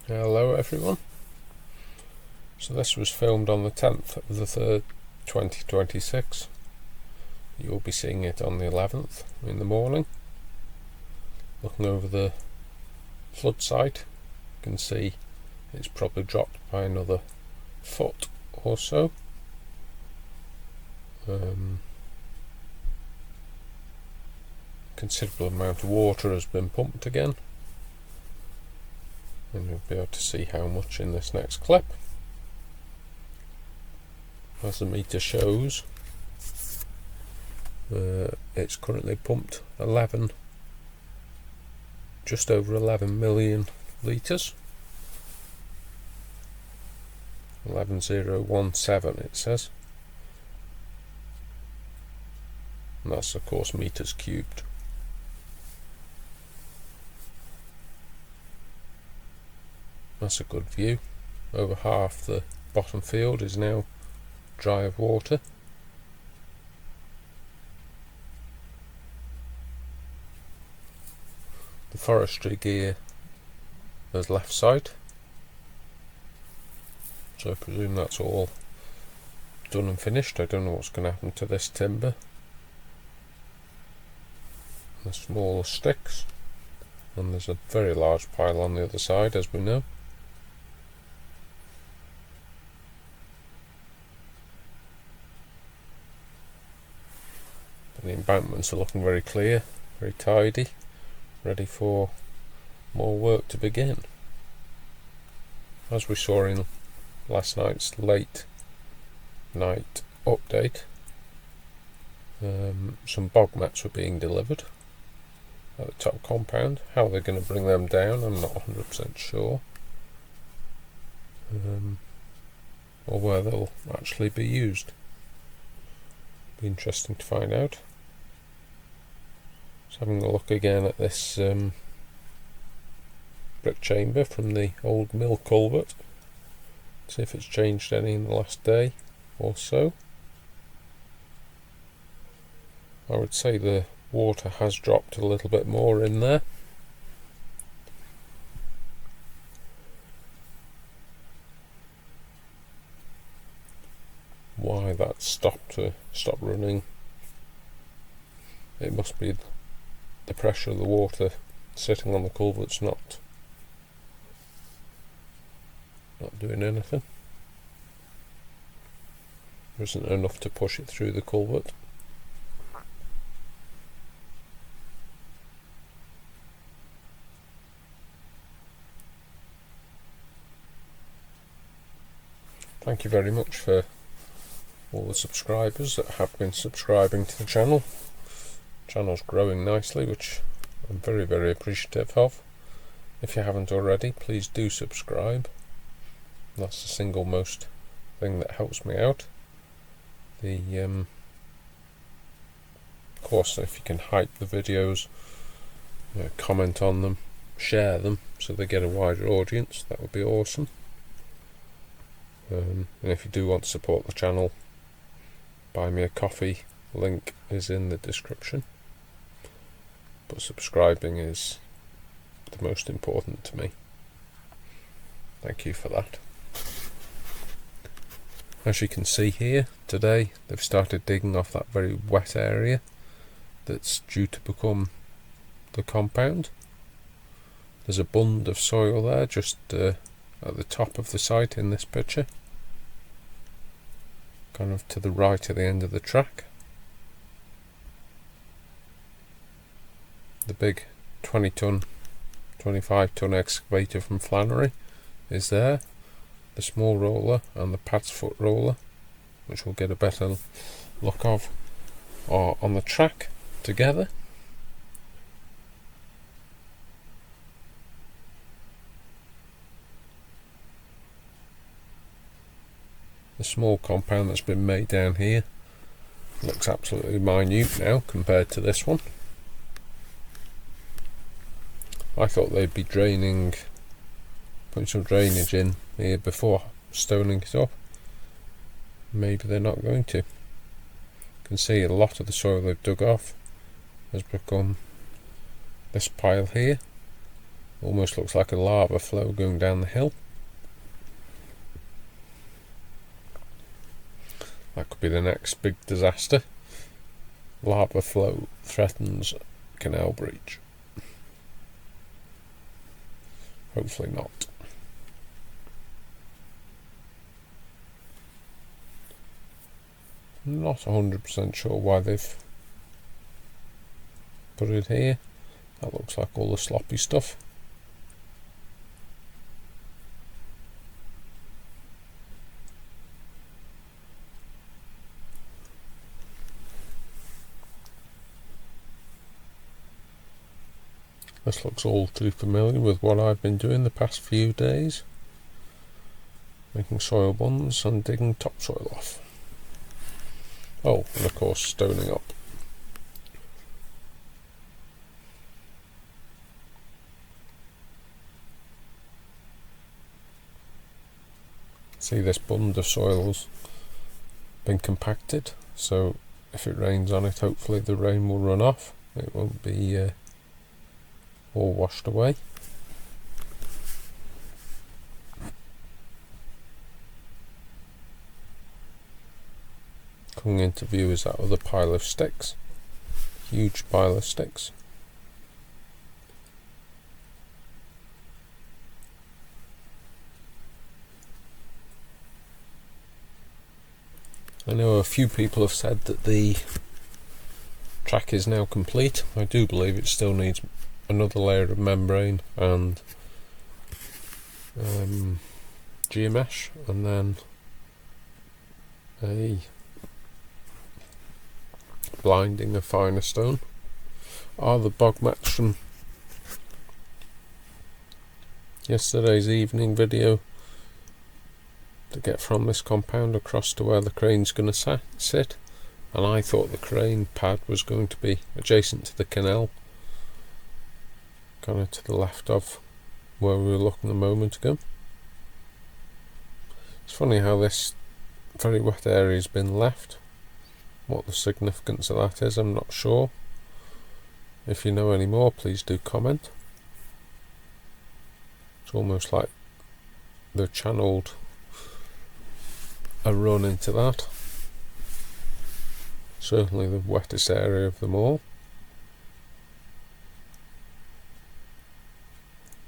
Hello everyone. So this was filmed on the 10th of the 3rd 2026. You'll be seeing it on the 11th in the morning. Looking over the flood site, you can see it's probably dropped by another foot or so. Considerable amount of water has been pumped again, and you'll be able to see how much in this next clip. As the meter shows, it's currently pumped just over 11 million litres. 11,017 it says, and that's of course meters cubed. That's a good view. Over half the bottom field is now dry of water. The forestry gear has left site, so I presume that's all done and finished. I don't know what's going to happen to this timber. The smaller sticks, and there's a very large pile on the other side, as we know. The embankments are looking very clear, very tidy, ready for more work to begin. As we saw in last night's late night update, some bog mats were being delivered at the top compound. How they're going to bring them down, I'm not 100% sure, or where they'll actually be used. Be interesting to find out. Just having a look again at this brick chamber from the old mill culvert, see if it's changed any in the last day or so. I would say the water has dropped a little bit more in there. Why that stopped running, it must be the pressure of the water sitting on the culvert's not doing anything. There isn't enough to push it through the culvert. Thank you very much for all the subscribers that have been subscribing to the channel. The channel's growing nicely, which I'm very, very appreciative of. If you haven't already, please do subscribe. That's the single most thing that helps me out. Of course, if you can hype the videos, comment on them, share them so they get a wider audience, that would be awesome. And if you do want to support the channel, buy me a coffee, link is in the description. But subscribing is the most important to me. Thank you for that. As you can see here, today they've started digging off that very wet area that's due to become the compound. There's a bund of soil there just at the top of the site in this picture, kind of to the right of the end of the track. The big 20-ton, 25-ton excavator from Flannery is there. The small roller and the pad's foot roller, which we'll get a better look of, are on the track together. The small compound that's been made down here looks absolutely minute now compared to this one. I thought they'd be putting some drainage in here before stoning it up. Maybe they're not going to. You can see a lot of the soil they've dug off has become this pile here, Almost looks like a lava flow going down the hill. That could be the next big disaster. Lava flow threatens canal breach. Hopefully not. I'm not 100% sure why they've put it here. That looks like all the sloppy stuff. This looks all too familiar with what I've been doing the past few days. Making soil bonds and digging topsoil off. Oh, and of course stoning up. See, this bund of soil's been compacted, so if it rains on it, hopefully the rain will run off. It won't be all washed away. Coming into view is that other pile of sticks. Huge pile of sticks. I know a few people have said that the track is now complete. I do believe it still needs another layer of membrane and geomesh, and then a blinding of finer stone. Are the bog mats from yesterday's evening video to get from this compound across to where the crane's going to sit, and I thought the crane pad was going to be adjacent to the canal, kind of to the left of where we were looking a moment ago. It's funny how this very wet area has been left. What the significance of that is, I'm not sure. If you know any more, please do comment. It's almost like they've channeled a run into that. Certainly the wettest area of them all.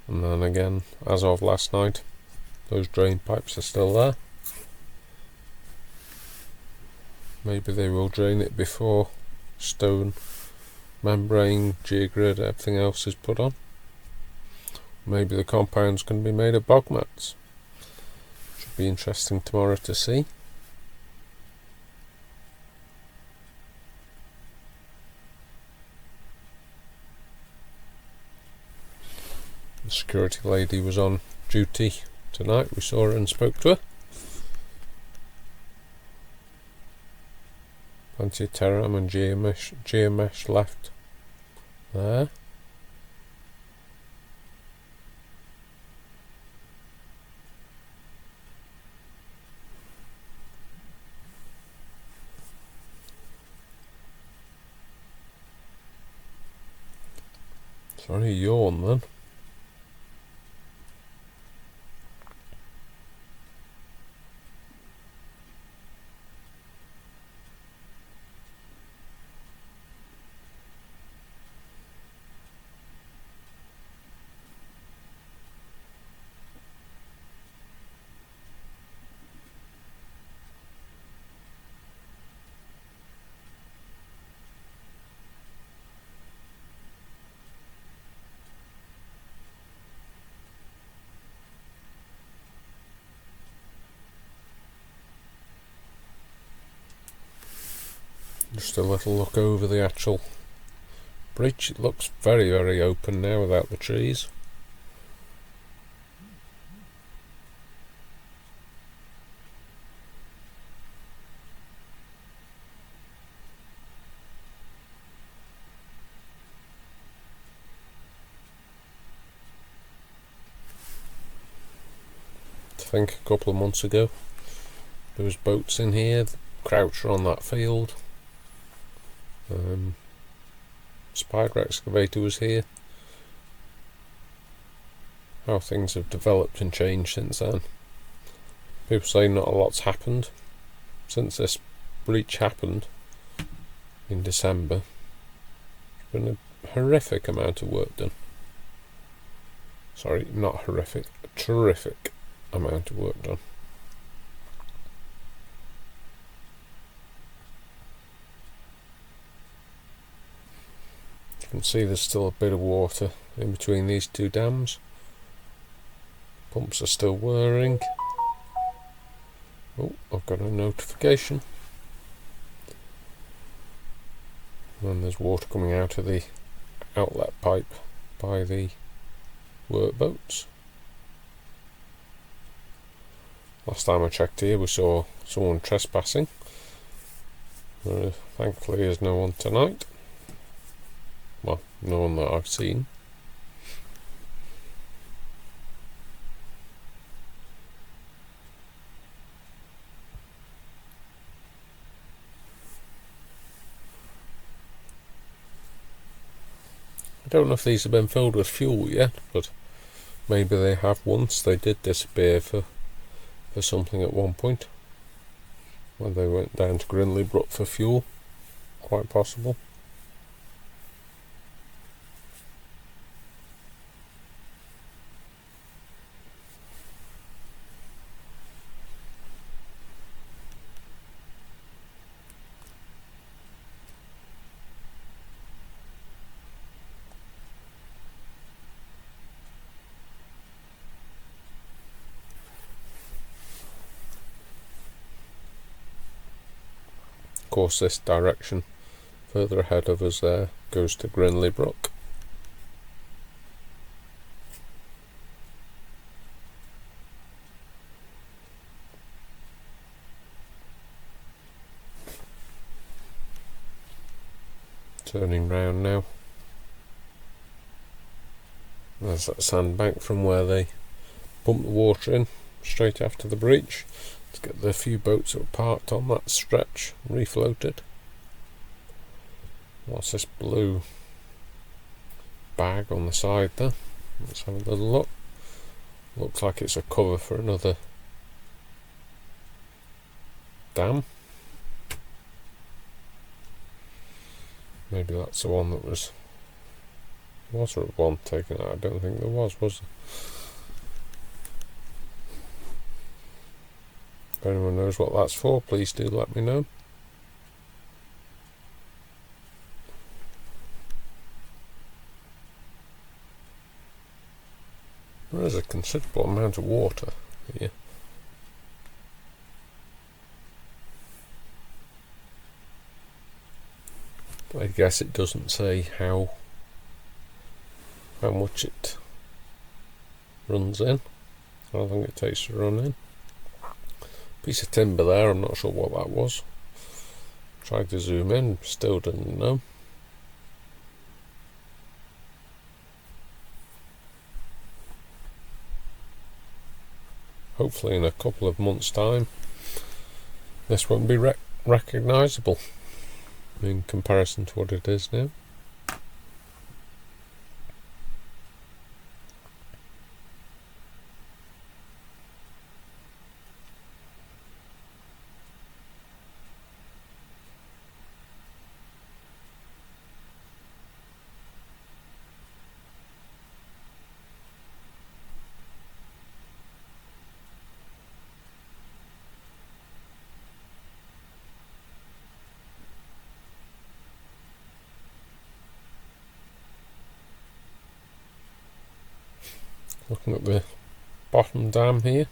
And then again, as of last night, those drain pipes are still there. Maybe they will drain it before stone, membrane, geogrid, everything else is put on. Maybe the compound's going to be made of bog mats. Should be interesting tomorrow to see. The security lady was on duty tonight. We saw her and spoke to her. Plenty of terram and geomesh left there. Sorry, yawn then. Just a little look over the actual bridge. It looks very, very open now without the trees. I think a couple of months ago there was boats in here, Croucher on that field. Spider excavator was here. how things have developed and changed since then. People say not a lot's happened since this breach happened in December. There's been a horrific amount of work done. Sorry, not horrific, a terrific amount of work done. You can see there's still a bit of water in between these two dams. Pumps are still whirring. Oh, I've got a notification. And there's water coming out of the outlet pipe by the workboats. Last time I checked here we saw someone trespassing. Thankfully there's no one tonight. Well, no one that I've seen. I don't know if these have been filled with fuel yet, but maybe they have once. They did disappear for something at one point when they went down to Grinleybrook for fuel. Quite possible. Of course, this direction further ahead of us there goes to Grinleybrook. Turning round now. There's that sandbank from where they pumped the water in straight after the breach. To get the few boats that were parked on that stretch refloated. What's this blue bag on the side there? Let's have a little look. Looks like it's a cover for another dam. Maybe that's the one that was there one taken out? I don't think there was there? If anyone knows what that's for, please do let me know. There is a considerable amount of water here. I guess it doesn't say how much it runs in. How long it takes to run in. Piece of timber there, I'm not sure what that was. Tried to zoom in, still didn't know. Hopefully in a couple of months' time this won't be recognisable in comparison to what it is now. Looking at the bottom dam here.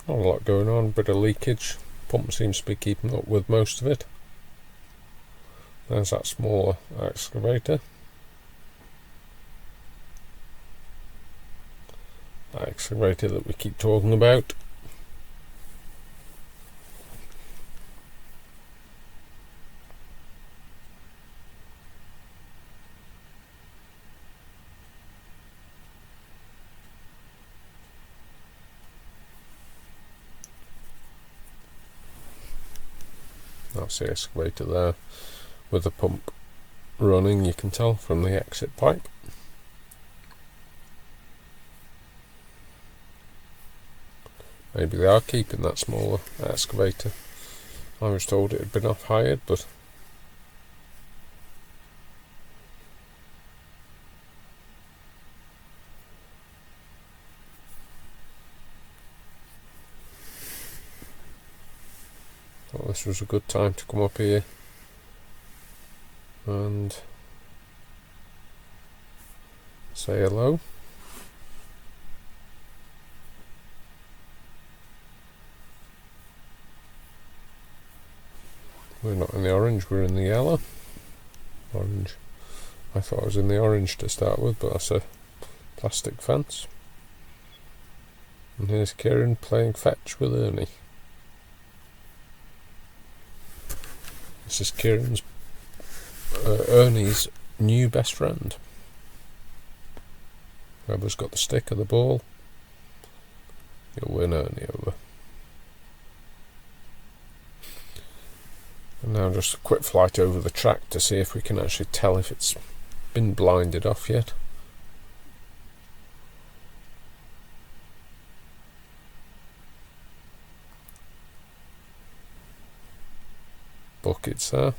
Not a lot going on, bit of leakage. Pump seems to be keeping up with most of it. There's that smaller excavator. That excavator that we keep talking about. That's the excavator there with the pump running, you can tell from the exit pipe. Maybe they are keeping that smaller excavator. I was told it had been off-hired, but thought this was a good time to come up here and say hello. We're not in the orange, we're in the yellow. Orange. I thought I was in the orange to start with, but that's a plastic fence. And here's Kieran playing fetch with Ernie. This is Kieran's, Ernie's new best friend. Whoever's got the stick or the ball, you'll win Ernie over. And now just a quick flight over the track to see if we can actually tell if it's been blinded off yet. Buckets there.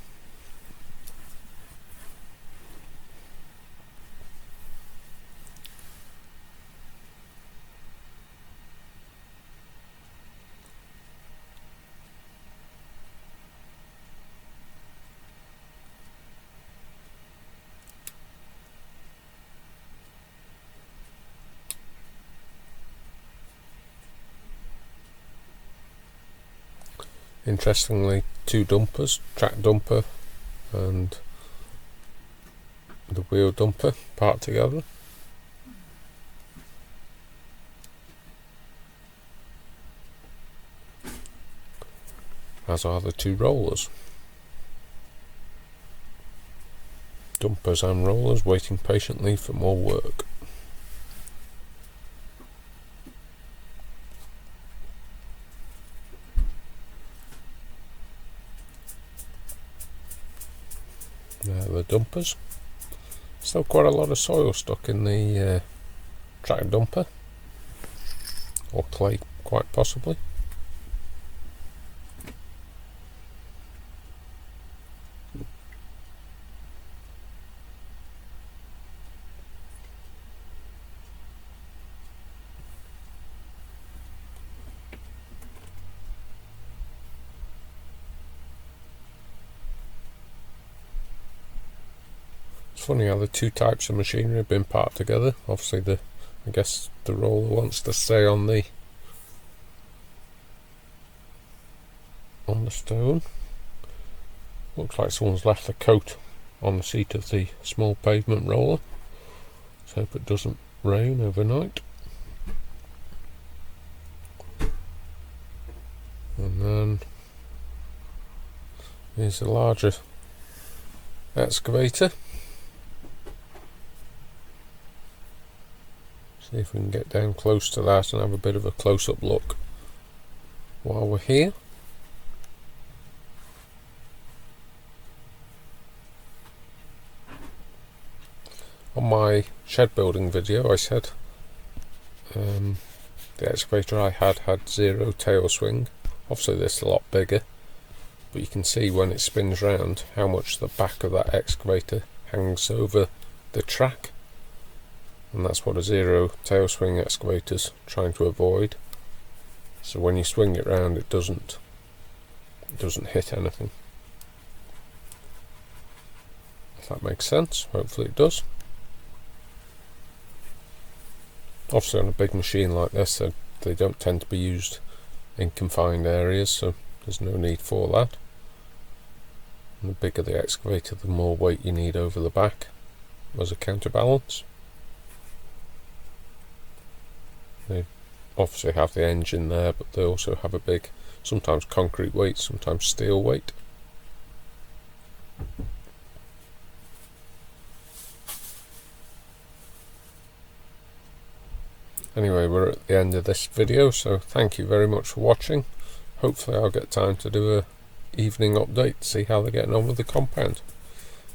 Interestingly, two dumpers, track dumper and the wheel dumper, parked together. As are the two rollers. Dumpers and rollers waiting patiently for more work. The dumpers. Still quite a lot of soil stuck in the track dumper, or clay quite possibly. It's funny how the two types of machinery have been parked together. Obviously I guess the roller wants to stay on the stone. Looks like someone's left the coat on the seat of the small pavement roller. Let's hope it doesn't rain overnight. And then here's the larger excavator. See if we can get down close to that and have a bit of a close-up look while we're here. On my shed building video I said the excavator I had zero tail swing. Obviously this is a lot bigger, but you can see when it spins round how much the back of that excavator hangs over the track. And that's what a zero tail swing excavator's trying to avoid. So when you swing it round, it doesn't hit anything. If that makes sense, hopefully it does. Obviously on a big machine like this, they don't tend to be used in confined areas, so there's no need for that. And the bigger the excavator, the more weight you need over the back as a counterbalance. They obviously have the engine there, but they also have a big, sometimes concrete weight, sometimes steel weight. Anyway, we're at the end of this video, so thank you very much for watching. Hopefully I'll get time to do evening update, see how they're getting on with the compound.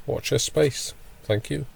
Watch their space. Thank you.